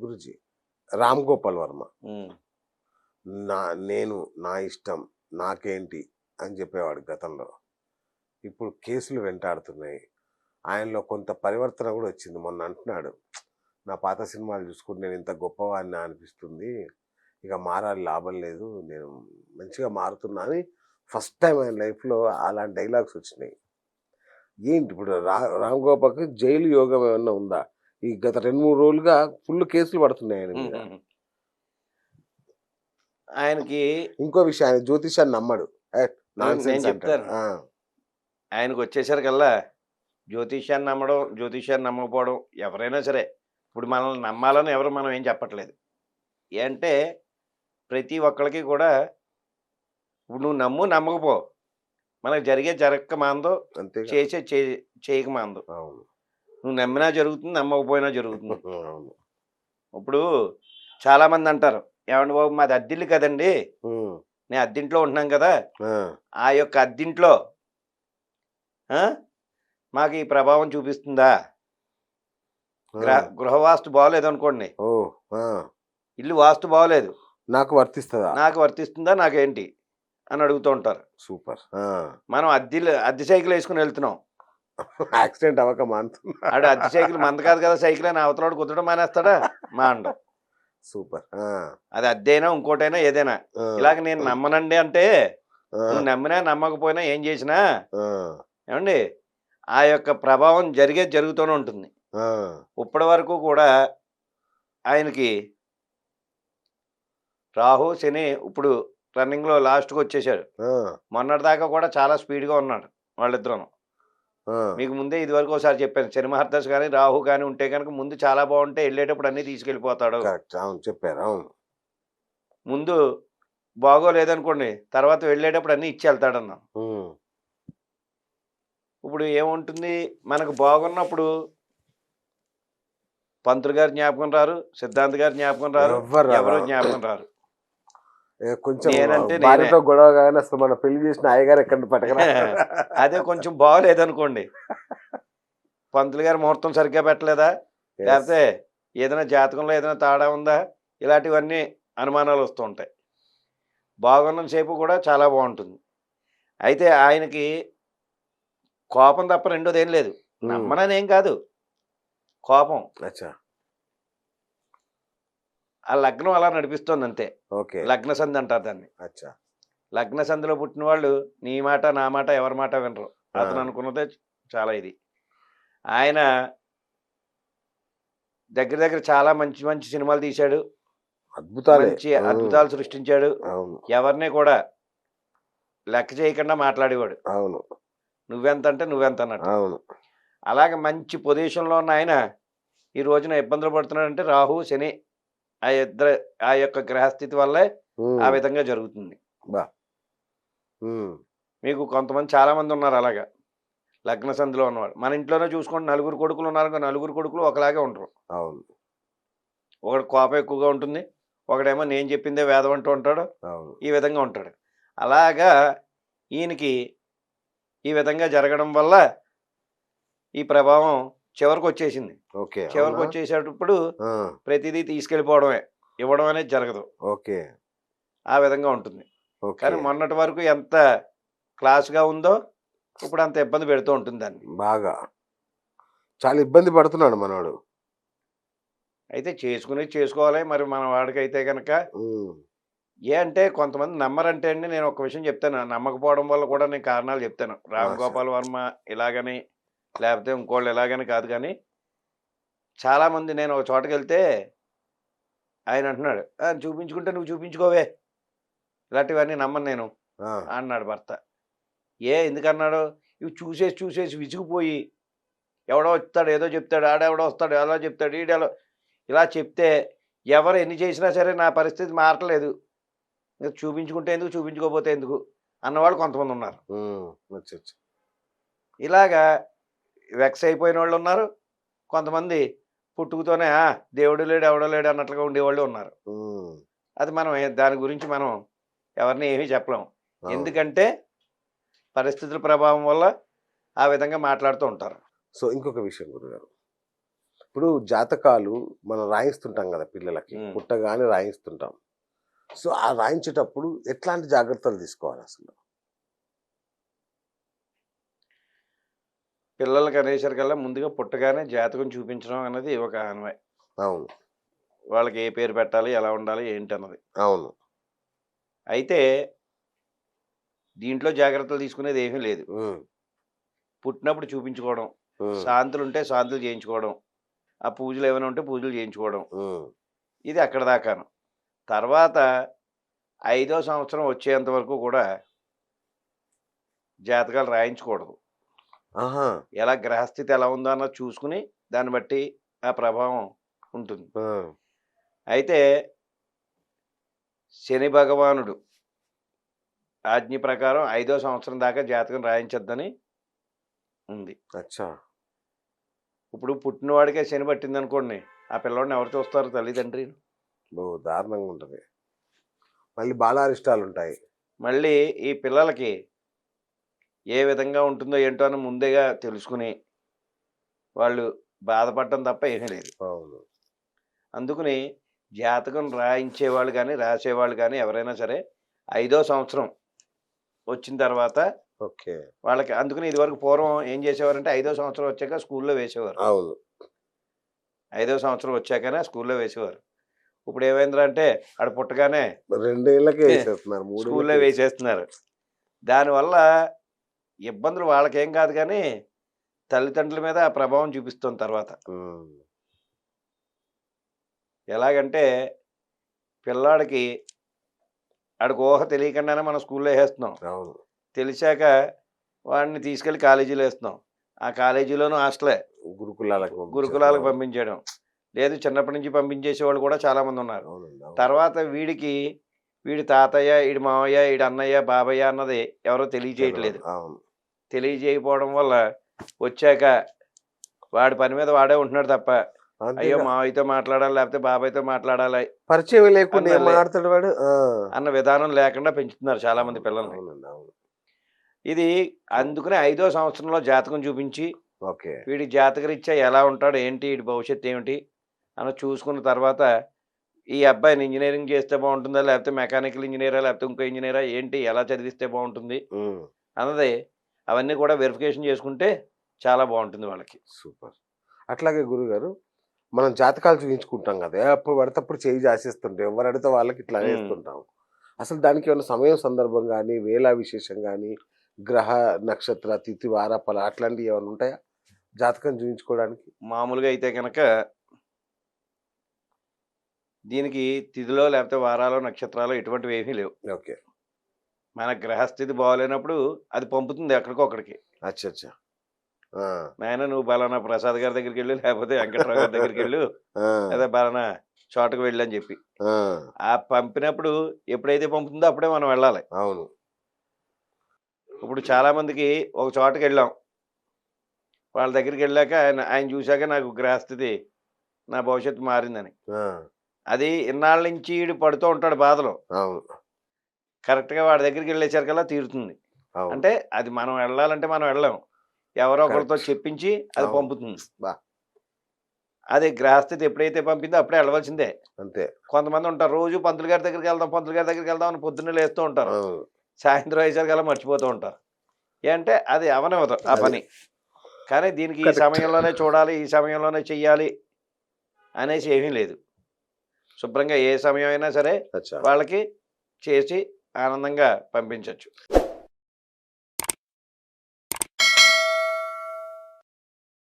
గురుజీ రామ్ గోపాల్ వర్మ ఉమ్, నా నేను నా ఇష్టం నాకేంటి అని చెప్పేవాడు గతంలో. ఇప్పుడు కేసులు వెంటాడుతున్నాయి. ఆయనలో కొంత పరివర్తన కూడా వచ్చింది. మొన్న అంటున్నాడు, నా పాత సినిమాలు చూసుకుంటే నేను ఇంత గొప్పవాడిని అనిపిస్తుంది, ఇక మారాలి, లాభం లేదు, నేను మంచిగా మారుతున్నా అని ఫస్ట్ టైం ఆయన లైఫ్లో అలాంటి డైలాగ్స్ వచ్చినాయి. ఏంటి ఇప్పుడు రామ్ గోపాల్కి జైలు యోగం ఏమన్నా ఉందా? ఈ గత 2-3 రోజులుగా ఫుల్ కేసులు పడుతున్నాయి ఆయన మీద. ఉమ్. ఆయనకి ఇంకో విషయం, ఆయన జ్యోతిషాన్ని నమ్మడు. నేను నాన్సెన్స్ అంటాడు. చెప్తాను. ఆయనకు వచ్చేసరికల్లా జ్యోతిష్యాన్ని నమ్మడం, జ్యోతిష్యాన్ని నమ్మకపోవడం ఎవరైనా సరే, ఇప్పుడు మనల్ని నమ్మాలని ఎవరు మనం ఏం చెప్పట్లేదు. అంటే ప్రతి ఒక్కరికి కూడా ఇప్పుడు నువ్వు నమ్ము నమ్మకపో, మనకు జరగక మాందో, అంతేగా. చేయక మాందో. అవును. నువ్వు నమ్మినా జరుగుతుంది, నమ్మకపోయినా జరుగుతుంది. అవును. ఇప్పుడు చాలామంది అంటారు, ఏమండి బాబు మాది అద్దిల్లు కదండి, ఉమ్. నేను అద్దింట్లో ఉంటున్నాం కదా, ఆ. ఆ యొక్క అద్దింట్లో మాకు ఈ ప్రభావం చూపిస్తుందా? గృహవాస్తు బాగోలేదు అనుకోండి, ఓ. ఇల్లు వాస్తు బాగోలేదు, నాకు వర్తిస్తుందా? నాకు వర్తిస్తుందా, నాకేంటి అని అడుగుతూ ఉంటారు. సూపర్. మనం అద్దె సైకిల్ వేసుకుని వెళ్తున్నాం, యాక్సిడెంట్ అవ్వక మానుతున్నా. ఆడు అద్దె సైకిల్ మంద కాదు కదా సైకిల్ అని అవతలాడు కుదరడం మానేస్తాడా? మాండం. సూపర్. అది అద్దెైనా ఇంకోటైనా ఏదైనా. ఇలాగ నేను నమ్మనండి అంటే, నువ్వు నమ్మినా నమ్మకపోయినా ఏం చేసినా ఏమండి ఆ యొక్క ప్రభావం జరుగుతూనే ఉంటుంది. ఇప్పటి వరకు కూడా ఆయనకి రాహు శని ఇప్పుడు రన్నింగ్లో లాస్ట్కి వచ్చేసాడు. మొన్నటిదాకా కూడా చాలా స్పీడ్గా ఉన్నాడు వాళ్ళిద్దరూ. మీకు ముందే ఇది వరకు ఒకసారి చెప్పాను, శని మహర్దశ కానీ రాహు కానీ ఉంటే కనుక ముందు చాలా బాగుంటే వెళ్ళేటప్పుడు అన్నీ తీసుకెళ్ళిపోతాడు. చెప్పారు. అవును. ముందు బాగోలేదనుకోండి, తర్వాత వెళ్ళేటప్పుడు అన్నీ ఇచ్చి వెళ్తాడన్నా. ఇప్పుడు ఏముంటుంది, మనకు బాగున్నప్పుడు పంతులు గారు జ్ఞాపకం రారు, సిద్ధాంత్ గారు జ్ఞాపకం రారు, ఎవరు జ్ఞాపకం రారు. కొంచెం నేనంటే భార్యతో గొడవ కానీ అసలు మన పెళ్లి చేసిన అయ్యగారు ఎక్కడ పట్టకరా. అదే కొంచెం బాగోలేదనుకోండి, పంతులు గారు ముహూర్తం సరిగ్గా పెట్టలేదా, లేకపోతే ఏదైనా జాతకంలో ఏదైనా తేడా ఉందా, ఇలాంటివన్నీ అనుమానాలు వస్తూ ఉంటాయి. బాగున్న సేపు కూడా చాలా బాగుంటుంది. అయితే ఆయనకి కోపం తప్ప రెండోది ఏం లేదు. నమ్మననేం కాదు, కోపం. ఆ లగ్నం అలా నడిపిస్తుంది అంతే. లగ్న సంధి అంటారు దాన్ని. లగ్న సంధిలో పుట్టిన వాళ్ళు నీ మాట నా మాట ఎవరి మాట వినరు. అతను అనుకున్నదే చాలా ఇది. ఆయన దగ్గర చాలా మంచి మంచి సినిమాలు తీశాడు, అద్భుతాలు సృష్టించాడు. ఎవరిని కూడా లెక్క చేయకుండా మాట్లాడేవాడు. నువ్వెంత అంటే నువ్వెంత అన్నట్టు. అలాగే మంచి పొజిషన్లో ఉన్న ఆయన ఈ రోజున ఇబ్బందులు పడుతున్నాడంటే రాహు శని ఆ యొక్క గ్రహస్థితి వల్లే ఆ విధంగా జరుగుతుంది. మీకు కొంతమంది చాలా మంది ఉన్నారు అలాగా లగ్న సంధిలో ఉన్నవాడు. మన ఇంట్లోనే చూసుకోండి, 4 కొడుకులు ఉన్నారు, 4 కొడుకులు ఒకలాగే ఉండరు. ఒకడు కోపం ఎక్కువగా ఉంటుంది, ఒకడేమో నేను చెప్పిందే వేదం అంటూ ఉంటాడు, ఈ విధంగా ఉంటాడు. అలాగా ఈయనకి ఈ విధంగా జరగడం వల్ల ఈ ప్రభావం చివరికి వచ్చేసింది. చివరికి వచ్చేసేటప్పుడు ప్రతిదీ తీసుకెళ్ళిపోవడమే, ఇవ్వడం అనేది జరగదు. ఆ విధంగా ఉంటుంది. కానీ మొన్నటి వరకు ఎంత క్లాస్గా ఉందో ఇప్పుడు అంత ఇబ్బంది పెడుతూ ఉంటుంది దాన్ని. బాగా చాలా ఇబ్బంది పడుతున్నాడు మనవాడు. అయితే చేసుకోవాలి మరి మన వాడికైతే కనుక. అంటే కొంతమంది నమ్మరంటే అండి, నేను ఒక విషయం చెప్తాను, నమ్మకపోవడం వల్ల కూడా నేను కారణాలు చెప్తాను. రామ్ గోపాల్ వర్మ ఇలాగని లేకపోతే ఇంకోళ్ళు ఇలాగని కాదు, కానీ చాలామంది నేను ఒక చోటకి వెళ్తే ఆయన అంటున్నాడు, చూపించుకుంటే నువ్వు చూపించుకోవే, ఇలాంటివన్నీ నమ్మను నేను అన్నాడు భర్త. ఎందుకన్నాడు? ఇవి చూసేసి విసిగిపోయి ఎవడో వస్తాడు ఏదో చెప్తాడు, ఆడెవడో వస్తాడు ఎలా చెప్తాడు, ఈడెలా ఇలా చెప్తే ఎవరు ఎన్ని చేసినా సరే నా పరిస్థితి మారట్లేదు, చూపించుకుంటే ఎందుకు చూపించుకోకపోతే ఎందుకు అన్నవాళ్ళు కొంతమంది ఉన్నారు. ఇలాగా వెక్స్ అయిపోయిన వాళ్ళు ఉన్నారు, కొంతమంది పుట్టుకతోనే దేవుడు లేడు ఎవడో లేడు అన్నట్లుగా ఉండేవాళ్ళు ఉన్నారు. అది మనం దాని గురించి మనం ఎవరిని ఏమీ చెప్పలేము, ఎందుకంటే పరిస్థితుల ప్రభావం వల్ల ఆ విధంగా మాట్లాడుతూ ఉంటారు. సో ఇంకొక విషయం గురుగారు, ఇప్పుడు జాతకాలు మనం రాయిస్తుంటాం కదా పిల్లలకి, ఉమ్. పుట్టగానే రాయిస్తుంటాం. సో ఆ రాయించేటప్పుడు ఎట్లాంటి జాగ్రత్తలు తీసుకోవాలి అసలు? పిల్లలకి అనేసరికల్లా ముందుగా పుట్టగానే జాతకం చూపించడం అనేది ఒక ఆనవాయి. అవును. వాళ్ళకి ఏ పేరు పెట్టాలి, ఎలా ఉండాలి, ఏంటి అన్నది. అవును. అయితే దీంట్లో జాగ్రత్తలు తీసుకునేది ఏమీ లేదు. ఉమ్, పుట్టినప్పుడు చూపించుకోవడం, ఉమ్, శాంతులు ఉంటే శాంతులు చేయించుకోవడం, ఆ పూజలు ఏమైనా ఉంటే పూజలు చేయించుకోవడం, ఉమ్. ఇది అక్కడ దాకాను. తర్వాత 5వ సంవత్సరం వచ్చేంత వరకు కూడా జాతకాలు రాయించకూడదు. ఆహా. ఎలా గ్రహస్థితి ఎలా ఉందో అన్నది చూసుకుని దాన్ని బట్టి ఆ ప్రభావం ఉంటుంది. ఆ, అయితే శని భగవానుడు ఆజ్ఞ ప్రకారం 5వ సంవత్సరం దాకా జాతకం రాయించొద్దని ఉంది. అచ్చా. ఇప్పుడు పుట్టినవాడికే శని పట్టిందనుకోండి, ఆ పిల్లోడిని ఎవరు చూస్తారు? తల్లిదండ్రి. దారుణంగా ఉంటది. మళ్ళీ బాలారిష్టాలు ఉంటాయి. మళ్ళీ ఈ పిల్లలకి ఏ విధంగా ఉంటుందో ఏంటో అని ముందేగా తెలుసుకుని వాళ్ళు బాధపడటం తప్ప ఏమీ లేదు. అవును. అందుకని జాతకం రాయించేవాళ్ళు కానీ రాసేవాళ్ళు కానీ ఎవరైనా సరే 5వ సంవత్సరం వచ్చిన తర్వాత ఓకే. వాళ్ళకి, అందుకని ఇదివరకు పూర్వం ఏం చేసేవారంటే 5వ సంవత్సరం వచ్చాక స్కూల్లో వేసేవారు. అవును. 5వ సంవత్సరం వచ్చాకనే స్కూల్లో వేసేవారు. ఇప్పుడు ఏమైందిరా అంటే ఆడు పుట్టగానే 2 ఏళ్ళకే వేసేస్తున్నారు, 3 స్కూల్లో ఏళ్ళకే వేసేస్తున్నారు. దానివల్ల ఇబ్బందులు వాళ్ళకేం కాదు కానీ తల్లిదండ్రుల మీద ఆ ప్రభావం చూపిస్తుంది తర్వాత. ఉమ్, ఎలాగంటే పిల్లాడికి ఆడికి ఊహ తెలియకుండానే మనం స్కూల్లో వేసేస్తున్నాం. అవును. తెలిసాక వాడిని తీసుకెళ్ళి కాలేజీలో వేస్తున్నాం. ఆ కాలేజీలోనూ హాస్టలే, గురుకులాలకు గురుకులాలకు పంపించేస్తున్నారు. పంపించేయడం. లేదు చిన్నప్పటి నుంచి పంపించేసేవాళ్ళు కూడా చాలామంది ఉన్నారు. అవునండి. అవును. తర్వాత వీడి తాతయ్య, ఈడి మావయ్య, ఈడి అన్నయ్య, బాబయ్య అన్నది ఎవరో తెలియజేయట్లేదు. అవును. తెలియజేయకపోవడం వల్ల వచ్చాక వాడి పని మీద వాడే ఉంటున్నాడు తప్ప, అయ్యో అంతేగా. మావయ్యతో మాట్లాడాలి, లేకపోతే బాబాయ్తో మాట్లాడాలి పరిచయం లేకుండా ఏం అన్న మాట్లాడతాడు వాడు? అన్న విధానం లేకుండా పెంచుతున్నారు చాలామంది పిల్లల్ని. అవునండి. అవును. ఇది అందుకనే 5వ సంవత్సరంలో జాతకం చూపించి ఓకే. వీడి జాతకరీత్యా ఎలా ఉంటాడు, ఏంటి, వీడి భవిష్యత్తు ఏమిటి అని చూసుకున్న తర్వాత ఈ అబ్బాయిని ఇంజనీరింగ్ చేస్తే బాగుంటుందా, లేకపోతే మెకానికల్ ఇంజనీరా, లేకపోతే ఇంకో ఇంజనీరా, ఏంటి, ఎలా చదివిస్తే బాగుంటుంది ఉమ్, అన్నది అవన్నీ కూడా వెరిఫికేషన్ చేసుకుంటే చాలా బాగుంటుంది వాళ్ళకి. సూపర్. అట్లాగే గురుగారు, మనం జాతకాలు చూపించుకుంటాం కదా, అప్పుడు పడితే అప్పుడు చేయి జాసేస్తుంటాం, ఎవరు అడిగితే వాళ్ళకి ఇట్లా ఉమ్. అనేస్తుంటాం. అసలు దానికి ఏమైనా సమయం సందర్భం కానీ, వేళ విశేషం కానీ, గ్రహ నక్షత్ర తిథి వార ఫల అట్లాంటివి ఏమైనా ఉంటాయా జాతకం చూపించుకోవడానికి? మామూలుగా అయితే కనుక దీనికి తిథిలో లేకపోతే వారాలో నక్షత్రాలు ఎటువంటివి ఏమీ లేవు. ఓకే. మన గ్రహస్థితి బాగోలేనప్పుడు అది పంపుతుంది ఎక్కడికో అక్కడికి. అచ్చా అచ్చా. ఆ. నాయన నువ్వు బలానా ప్రసాద్ గారి దగ్గరికి వెళ్ళు, లేకపోతే వెంకట్రావు గారి దగ్గరికి వెళ్ళు, ఆ, లేదా బలానా చోటకు వెళ్ళు అని చెప్పి ఆ, ఆ పంపినప్పుడు ఎప్పుడైతే పంపుతుందో అప్పుడే మనం వెళ్ళాలి. అవును. ఇప్పుడు చాలామందికి ఒక చోటకి వెళ్ళాం, వాళ్ళ దగ్గరికి వెళ్ళాక ఆయన ఆయన చూశాక నాకు గ్రహస్థితి, నా భవిష్యత్తు మారిందని. ఆ, అది ఇన్నాళ్ళ నుంచి ఈడు పడుతూ ఉంటాడు బాధలో. అవును. కరెక్ట్‌గా వాడి దగ్గరికి వెళ్ళేసరికల్లా తీరుతుంది. అవును. అంటే అది మనం వెళ్ళాలంటే మనం వెళ్ళలేం. ఎవరో ఒకరితో కరెక్ట్. చెప్పించి అది అవును. పంపుతుంది. బా. అది గ్రహస్థితి ఎప్పుడైతే పంపిందో అప్పుడే వెళ్ళవలసిందే. అంతే. కొంతమంది ఉంటారు, రోజు పంతులు గారి దగ్గరికి వెళ్దాం, పంతులు గారి దగ్గరికి వెళ్దాం అని పొద్దున్నే లేస్తూ ఉంటారు. అవును. సాయంత్రం అయ్యేసరికల్లా మర్చిపోతూ ఉంటారు. అంటే అది అవనివ్వదు ఆ అది పని. కానీ దీనికి ఈ కరెక్ట్. సమయంలోనే చూడాలి, ఈ సమయంలోనే చెయ్యాలి అనేసి ఏమీ లేదు. శుభ్రంగా ఏ సమయం అయినా సరే అచ్చా. వాళ్ళకి చేసి ఆనందంగా పంపించొచ్చు.